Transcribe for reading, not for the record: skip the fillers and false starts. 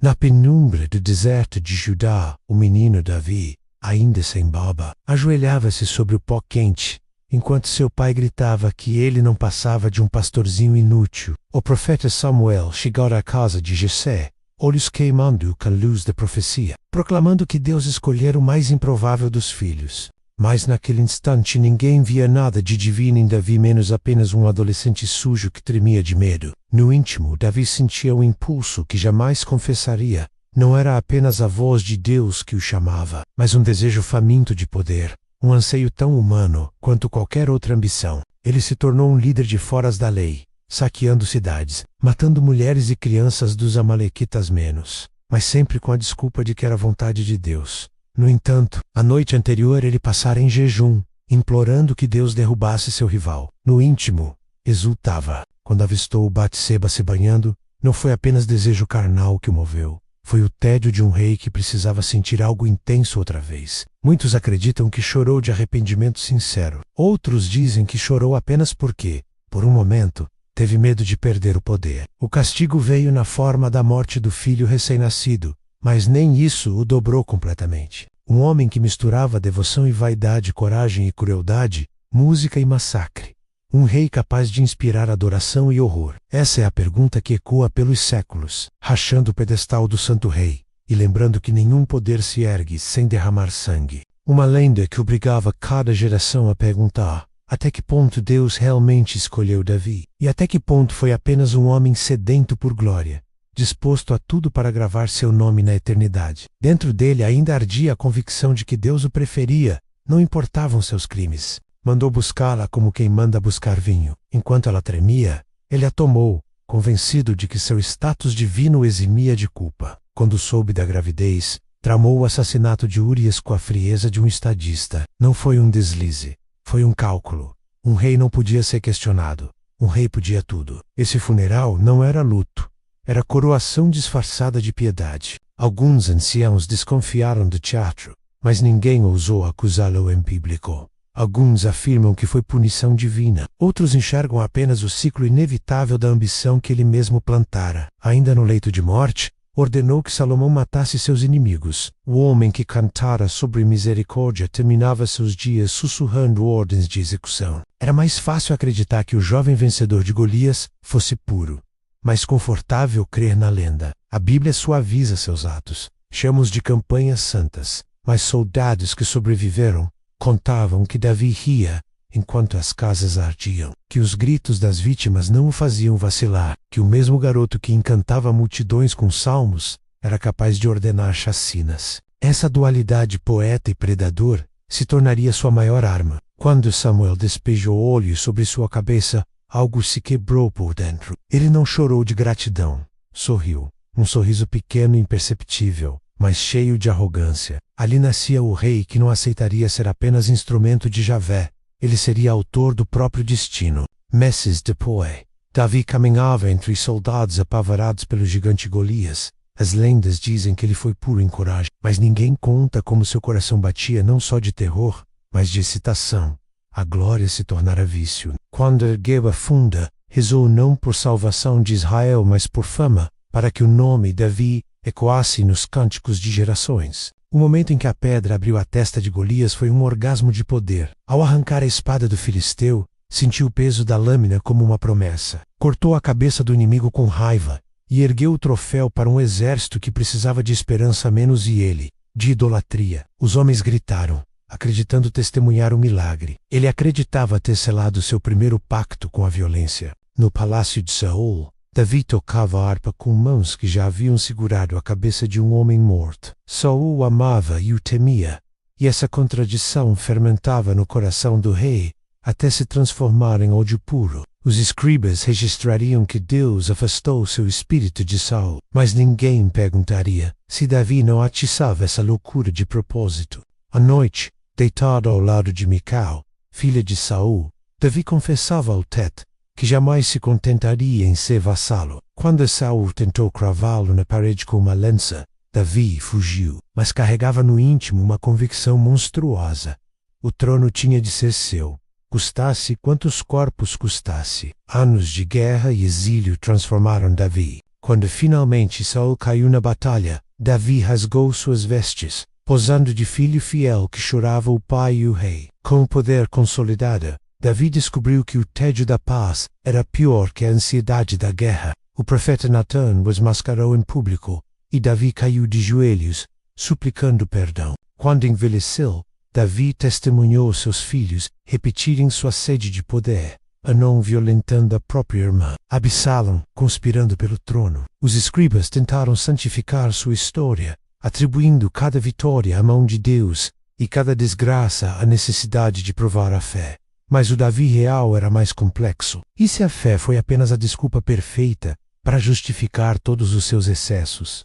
Na penumbra do deserto de Judá, o menino Davi, ainda sem barba, ajoelhava-se sobre o pó quente, enquanto seu pai gritava que ele não passava de um pastorzinho inútil. O profeta Samuel chegara à casa de Jessé, olhos queimando com a luz da profecia, proclamando que Deus escolhera o mais improvável dos filhos. Mas naquele instante ninguém via nada de divino em Davi, menos apenas um adolescente sujo que tremia de medo. No íntimo, Davi sentia um impulso que jamais confessaria. Não era apenas a voz de Deus que o chamava, mas um desejo faminto de poder, um anseio tão humano quanto qualquer outra ambição. Ele se tornou um líder de foras da lei, saqueando cidades, matando mulheres e crianças dos amalequitas menos, mas sempre com a desculpa de que era vontade de Deus. No entanto, a noite anterior ele passara em jejum, implorando que Deus derrubasse seu rival. No íntimo, exultava. Quando avistou Batseba se banhando, não foi apenas desejo carnal que o moveu. Foi o tédio de um rei que precisava sentir algo intenso outra vez. Muitos acreditam que chorou de arrependimento sincero. Outros dizem que chorou apenas porque, por um momento, teve medo de perder o poder. O castigo veio na forma da morte do filho recém-nascido, mas nem isso o dobrou completamente. Um homem que misturava devoção e vaidade, coragem e crueldade, música e massacre. Um rei capaz de inspirar adoração e horror. Essa é a pergunta que ecoa pelos séculos, rachando o pedestal do santo rei, e lembrando que nenhum poder se ergue sem derramar sangue. Uma lenda que obrigava cada geração a perguntar: até que ponto Deus realmente escolheu Davi? E até que ponto foi apenas um homem sedento por glória, disposto a tudo para gravar seu nome na eternidade? Dentro dele ainda ardia a convicção de que Deus o preferia, não importavam seus crimes. Mandou buscá-la como quem manda buscar vinho. Enquanto ela tremia, ele a tomou, convencido de que seu status divino o eximia de culpa. Quando soube da gravidez, tramou o assassinato de Urias com a frieza de um estadista. Não foi um deslize, foi um cálculo. Um rei não podia ser questionado. Um rei podia tudo. Esse funeral não era luto. Era coroação disfarçada de piedade. Alguns anciãos desconfiaram do teatro, mas ninguém ousou acusá-lo em público. Alguns afirmam que foi punição divina. Outros enxergam apenas o ciclo inevitável da ambição que ele mesmo plantara. Ainda no leito de morte, ordenou que Salomão matasse seus inimigos. O homem que cantara sobre misericórdia terminava seus dias sussurrando ordens de execução. Era mais fácil acreditar que o jovem vencedor de Golias fosse puro, mais confortável crer na lenda. A Bíblia suaviza seus atos, chama-os de campanhas santas, mas soldados que sobreviveram contavam que Davi ria enquanto as casas ardiam, que os gritos das vítimas não o faziam vacilar, que o mesmo garoto que encantava multidões com salmos era capaz de ordenar chacinas. Essa dualidade poeta e predador se tornaria sua maior arma. Quando Samuel despejou óleo sobre sua cabeça, algo se quebrou por dentro. Ele não chorou de gratidão, sorriu, um sorriso pequeno e imperceptível, mas cheio de arrogância. Ali nascia o rei que não aceitaria ser apenas instrumento de Javé. Ele seria autor do próprio destino. Meses depois, Davi caminhava entre soldados apavorados pelo gigante Golias. As lendas dizem que ele foi puro em coragem, mas ninguém conta como seu coração batia não só de terror, mas de excitação. A glória se tornara vício. Quando ergueu a funda, rezou não por salvação de Israel, mas por fama, para que o nome Davi ecoasse nos cânticos de gerações. O momento em que a pedra abriu a testa de Golias foi um orgasmo de poder. Ao arrancar a espada do filisteu, sentiu o peso da lâmina como uma promessa. Cortou a cabeça do inimigo com raiva e ergueu o troféu para um exército que precisava de esperança menos e ele, de idolatria. Os homens gritaram, acreditando testemunhar o milagre. Ele acreditava ter selado seu primeiro pacto com a violência. No palácio de Saul, Davi tocava a harpa com mãos que já haviam segurado a cabeça de um homem morto. Saul o amava e o temia, e essa contradição fermentava no coração do rei, até se transformar em ódio puro. Os escribas registrariam que Deus afastou seu espírito de Saul, mas ninguém perguntaria se Davi não atiçava essa loucura de propósito. À noite, deitado ao lado de Mical, filha de Saul, Davi confessava ao Tet que jamais se contentaria em ser vassalo. Quando Saul tentou cravá-lo na parede com uma lança, Davi fugiu, mas carregava no íntimo uma convicção monstruosa. O trono tinha de ser seu, custasse quantos corpos custasse. Anos de guerra e exílio transformaram Davi. Quando finalmente Saul caiu na batalha, Davi rasgou suas vestes, posando de filho fiel que chorava o pai e o rei. Com o poder consolidado, Davi descobriu que o tédio da paz era pior que a ansiedade da guerra. O profeta Natan os mascarou em público, e Davi caiu de joelhos, suplicando perdão. Quando envelheceu, Davi testemunhou seus filhos repetirem sua sede de poder, Amnon violentando a própria irmã, Absalão conspirando pelo trono. Os escribas tentaram santificar sua história, atribuindo cada vitória à mão de Deus e cada desgraça à necessidade de provar a fé. Mas o Davi real era mais complexo. E se a fé foi apenas a desculpa perfeita para justificar todos os seus excessos?